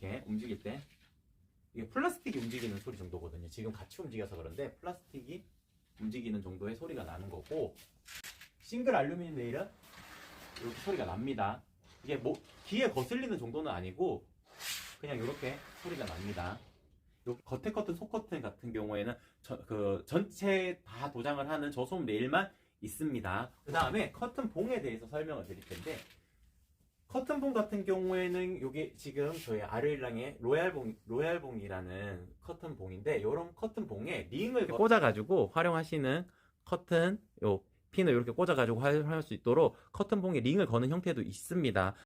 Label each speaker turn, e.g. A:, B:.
A: 이렇게 움직일 때 이게 플라스틱이 움직이는 소리 정도거든요. 지금 같이 움직여서 그런데 플라스틱이 움직이는 정도의 소리가 나는 거고, 싱글 알루미늄 네일은 이렇게 소리가 납니다. 이게 뭐 귀에 거슬리는 정도는 아니고 그냥 이렇게 소리가 납니다. 요 겉에 커튼, 속 커튼 같은 경우에는 전체 다 도장을 하는 저소음 레일만 있습니다. 그 다음에 커튼 봉에 대해서 설명을 드릴 텐데, 커튼 봉 같은 경우에는 이게 지금 저희 아르일랑의 로얄봉이라는 커튼 봉인데, 이런 커튼 봉에 링을 꽂아가지고 활용하시는 커튼, 요 핀을 이렇게 꽂아가지고 활용할 수 있도록 커튼 봉에 링을 거는 형태도 있습니다.